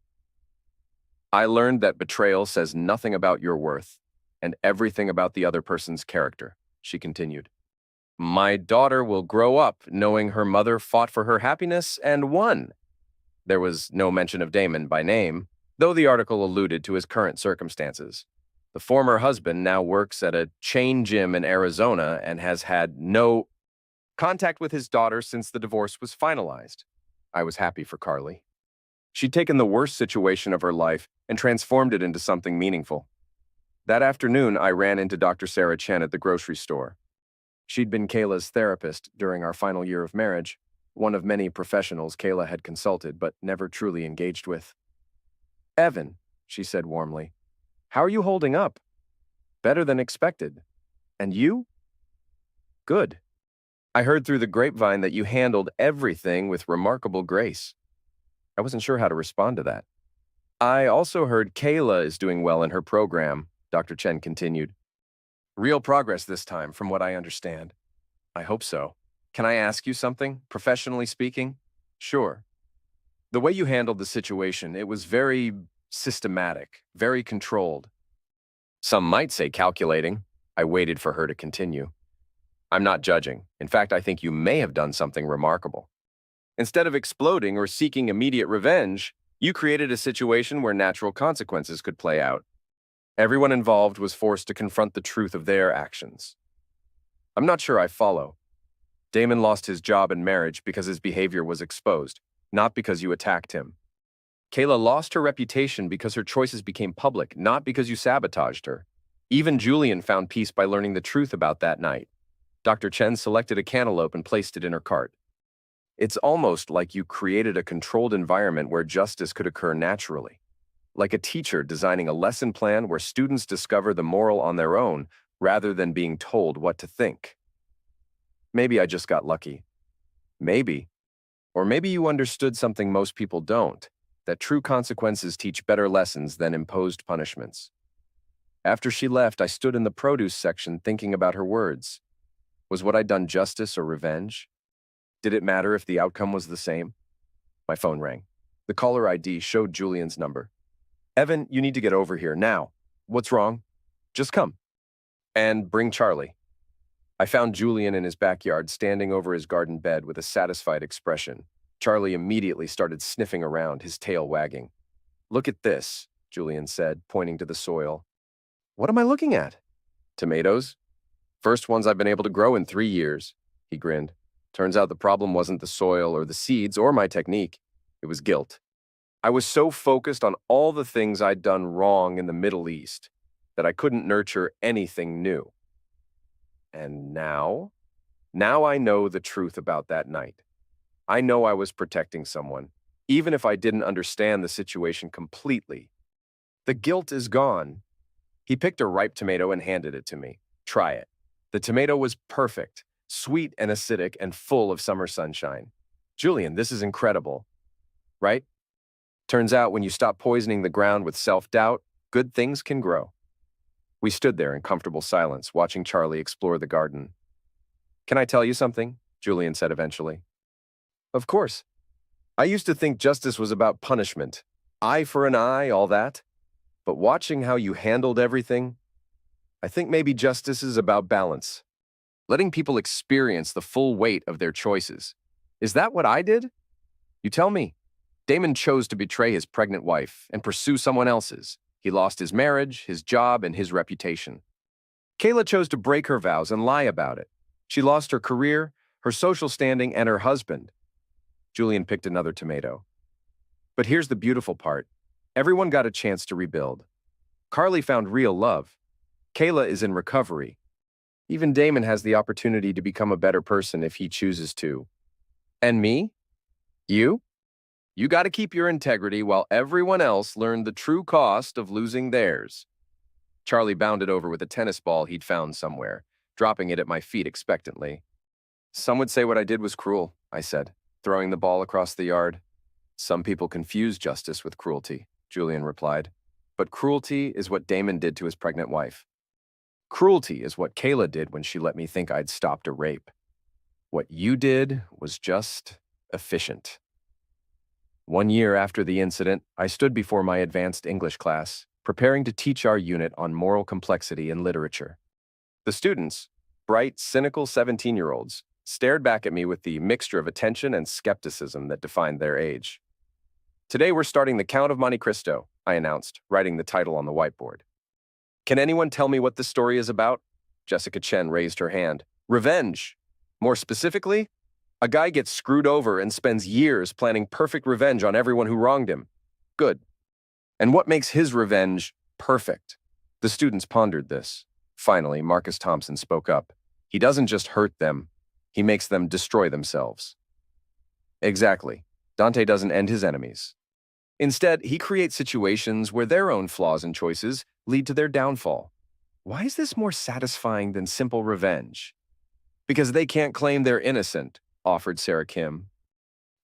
I learned that betrayal says nothing about your worth and everything about the other person's character, she continued. My daughter will grow up knowing her mother fought for her happiness and won. There was no mention of Damon by name, though the article alluded to his current circumstances. The former husband now works at a chain gym in Arizona and has had no contact with his daughter since the divorce was finalized. I was happy for Carly. She'd taken the worst situation of her life and transformed it into something meaningful. That afternoon, I ran into Dr. Sarah Chen at the grocery store. She'd been Kayla's therapist during our final year of marriage, one of many professionals Kayla had consulted but never truly engaged with. Evan, she said warmly, how are you holding up? Better than expected. And you? Good. I heard through the grapevine that you handled everything with remarkable grace. I wasn't sure how to respond to that. I also heard Kayla is doing well in her program, Dr. Chen continued. Real progress this time, from what I understand. I hope so. Can I ask you something, professionally speaking? Sure. The way you handled the situation, it was very systematic, very controlled. Some might say calculating. I waited for her to continue. I'm not judging. In fact, I think you may have done something remarkable. Instead of exploding or seeking immediate revenge, you created a situation where natural consequences could play out. Everyone involved was forced to confront the truth of their actions. I'm not sure I follow. Damon lost his job and marriage because his behavior was exposed, not because you attacked him. Kayla lost her reputation because her choices became public, not because you sabotaged her. Even Julian found peace by learning the truth about that night. Dr. Chen selected a cantaloupe and placed it in her cart. It's almost like you created a controlled environment where justice could occur naturally. Like a teacher designing a lesson plan where students discover the moral on their own rather than being told what to think. Maybe I just got lucky. Maybe. Or maybe you understood something most people don't, that true consequences teach better lessons than imposed punishments. After she left, I stood in the produce section thinking about her words. Was what I'd done justice or revenge? Did it matter if the outcome was the same? My phone rang. The caller ID showed Julian's number. Evan, you need to get over here now. What's wrong? Just come. And bring Charlie. I found Julian in his backyard standing over his garden bed with a satisfied expression. Charlie immediately started sniffing around, his tail wagging. Look at this. Julian said, pointing to the soil. What am I looking at? Tomatoes. First ones I've been able to grow in 3 years, he grinned. Turns out the problem wasn't the soil or the seeds or my technique. It was guilt. I was so focused on all the things I'd done wrong in the Middle East that I couldn't nurture anything new. And now? Now I know the truth about that night. I know I was protecting someone, even if I didn't understand the situation completely. The guilt is gone. He picked a ripe tomato and handed it to me. Try it. The tomato was perfect, sweet and acidic and full of summer sunshine. Julian, this is incredible. Right? Turns out when you stop poisoning the ground with self-doubt, good things can grow. We stood there in comfortable silence, watching Charlie explore the garden. Can I tell you something? Julian said eventually. Of course. I used to think justice was about punishment. Eye for an eye, all that. But watching how you handled everything, I think maybe justice is about balance. Letting people experience the full weight of their choices. Is that what I did? You tell me. Damon chose to betray his pregnant wife and pursue someone else's. He lost his marriage, his job, and his reputation. Kayla chose to break her vows and lie about it. She lost her career, her social standing, and her husband. Julian picked another tomato. But here's the beautiful part. Everyone got a chance to rebuild. Carly found real love. Kayla is in recovery. Even Damon has the opportunity to become a better person if he chooses to. And me? You? You got to keep your integrity while everyone else learned the true cost of losing theirs. Charlie bounded over with a tennis ball he'd found somewhere, dropping it at my feet expectantly. Some would say what I did was cruel, I said, throwing the ball across the yard. Some people confuse justice with cruelty, Julian replied. But cruelty is what Damon did to his pregnant wife. Cruelty is what Kayla did when she let me think I'd stopped a rape. What you did was just efficient. 1 year after the incident, I stood before my advanced English class, preparing to teach our unit on moral complexity in literature. The students, bright, cynical 17-year-olds, stared back at me with the mixture of attention and skepticism that defined their age. Today we're starting The Count of Monte Cristo, I announced, writing the title on the whiteboard. Can anyone tell me what this story is about? Jessica Chen raised her hand. Revenge. More specifically, a guy gets screwed over and spends years planning perfect revenge on everyone who wronged him. Good. And what makes his revenge perfect? The students pondered this. Finally, Marcus Thompson spoke up. He doesn't just hurt them, he makes them destroy themselves. Exactly. Dante doesn't end his enemies. Instead, he creates situations where their own flaws and choices lead to their downfall. Why is this more satisfying than simple revenge? Because they can't claim they're innocent, offered Sarah Kim.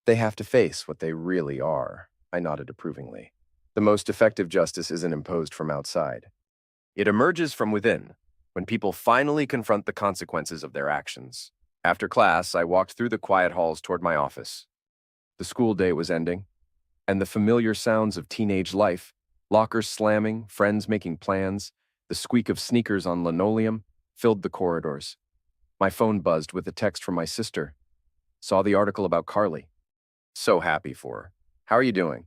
They have to face what they really are, I nodded approvingly. The most effective justice isn't imposed from outside. It emerges from within, when people finally confront the consequences of their actions. After class, I walked through the quiet halls toward my office. The school day was ending, and the familiar sounds of teenage life, lockers slamming, friends making plans, the squeak of sneakers on linoleum, filled the corridors. My phone buzzed with a text from my sister. Saw the article about Carly. So happy for her. How are you doing?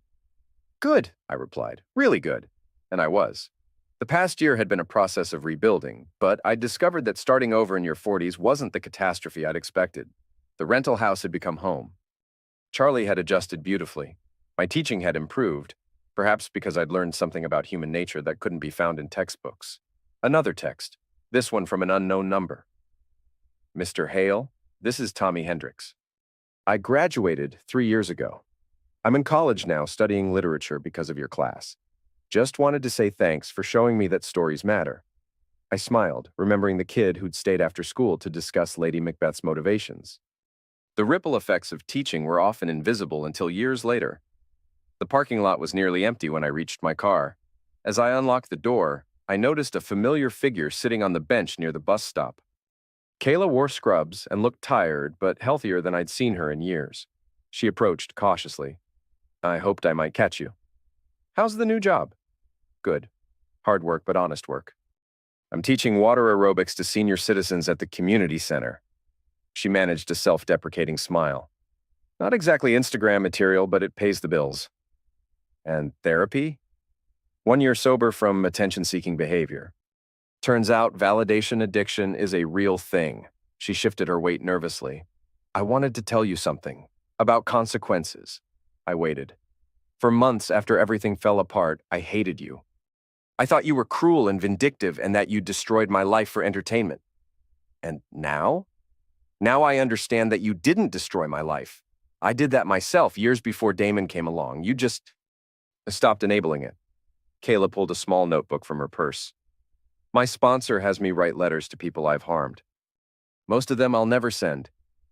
Good, I replied. Really good. And I was. The past year had been a process of rebuilding, but I discovered that starting over in your 40s wasn't the catastrophe I'd expected. The rental house had become home. Charlie had adjusted beautifully. My teaching had improved, perhaps because I'd learned something about human nature that couldn't be found in textbooks. Another text, this one from an unknown number. Mr. Hale, this is Tommy Hendricks. I graduated 3 years ago. I'm in college now studying literature because of your class. Just wanted to say thanks for showing me that stories matter. I smiled, remembering the kid who'd stayed after school to discuss Lady Macbeth's motivations. The ripple effects of teaching were often invisible until years later. The parking lot was nearly empty when I reached my car. As I unlocked the door, I noticed a familiar figure sitting on the bench near the bus stop. Kayla wore scrubs and looked tired, but healthier than I'd seen her in years. She approached cautiously. I hoped I might catch you. How's the new job? Good. Hard work, but honest work. I'm teaching water aerobics to senior citizens at the community center. She managed a self-deprecating smile. Not exactly Instagram material, but it pays the bills. And therapy? 1 year sober from attention-seeking behavior. Turns out validation addiction is a real thing. She shifted her weight nervously. I wanted to tell you something. About consequences. I waited. For months after everything fell apart, I hated you. I thought you were cruel and vindictive and that you destroyed my life for entertainment. And now? Now I understand that you didn't destroy my life. I did that myself years before Damon came along. You just stopped enabling it. Kayla pulled a small notebook from her purse. My sponsor has me write letters to people I've harmed. Most of them I'll never send,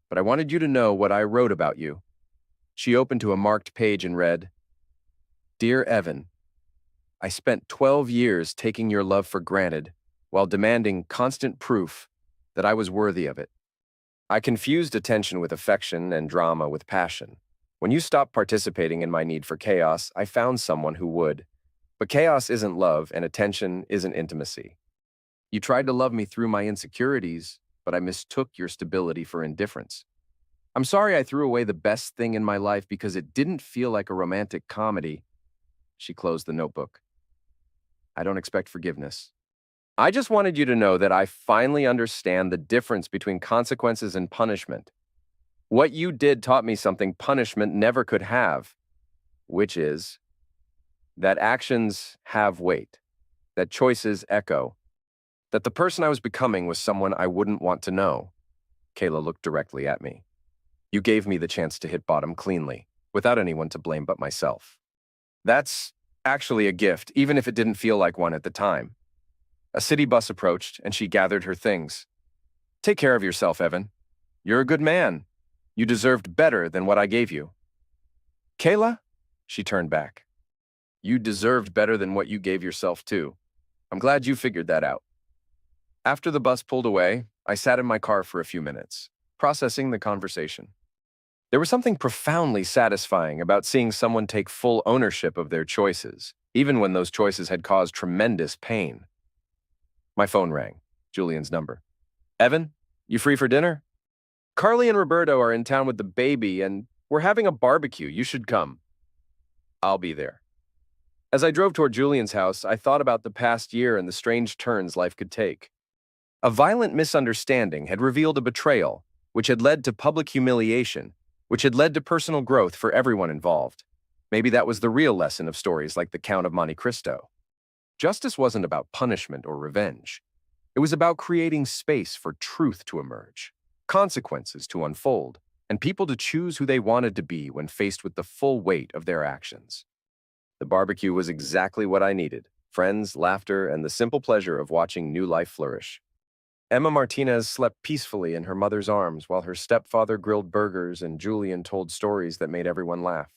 but I wanted you to know what I wrote about you. She opened to a marked page and read, Dear Evan, I spent 12 years taking your love for granted while demanding constant proof that I was worthy of it. I confused attention with affection and drama with passion. When you stopped participating in my need for chaos, I found someone who would. But chaos isn't love and attention isn't intimacy. You tried to love me through my insecurities, but I mistook your stability for indifference. I'm sorry I threw away the best thing in my life because it didn't feel like a romantic comedy. She closed the notebook. I don't expect forgiveness. I just wanted you to know that I finally understand the difference between consequences and punishment. What you did taught me something punishment never could have, which is that actions have weight, that choices echo, that the person I was becoming was someone I wouldn't want to know. Kayla looked directly at me. You gave me the chance to hit bottom cleanly, without anyone to blame but myself. That's actually a gift, even if it didn't feel like one at the time. A city bus approached, and she gathered her things. Take care of yourself, Evan. You're a good man. You deserved better than what I gave you. Kayla? She turned back. You deserved better than what you gave yourself, too. I'm glad you figured that out. After the bus pulled away, I sat in my car for a few minutes, processing the conversation. There was something profoundly satisfying about seeing someone take full ownership of their choices, even when those choices had caused tremendous pain. My phone rang. Julian's number. Evan, you free for dinner? Carly and Roberto are in town with the baby, and we're having a barbecue. You should come. I'll be there. As I drove toward Julian's house, I thought about the past year and the strange turns life could take. A violent misunderstanding had revealed a betrayal, which had led to public humiliation, which had led to personal growth for everyone involved. Maybe that was the real lesson of stories like The Count of Monte Cristo. Justice wasn't about punishment or revenge. It was about creating space for truth to emerge, consequences to unfold, and people to choose who they wanted to be when faced with the full weight of their actions. The barbecue was exactly what I needed: friends, laughter, and the simple pleasure of watching new life flourish. Emma Martinez slept peacefully in her mother's arms while her stepfather grilled burgers and Julian told stories that made everyone laugh.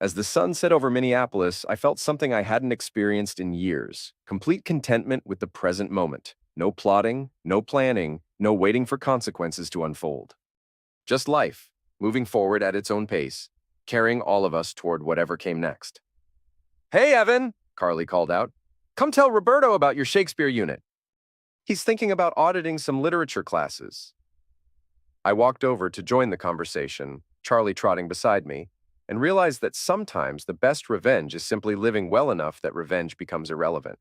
As the sun set over Minneapolis, I felt something I hadn't experienced in years: complete contentment with the present moment. No plotting, no planning, no waiting for consequences to unfold. Just life, moving forward at its own pace, carrying all of us toward whatever came next. Hey, Evan, Carly called out. Come tell Roberto about your Shakespeare unit. He's thinking about auditing some literature classes. I walked over to join the conversation, Charlie trotting beside me, and realized that sometimes the best revenge is simply living well enough that revenge becomes irrelevant.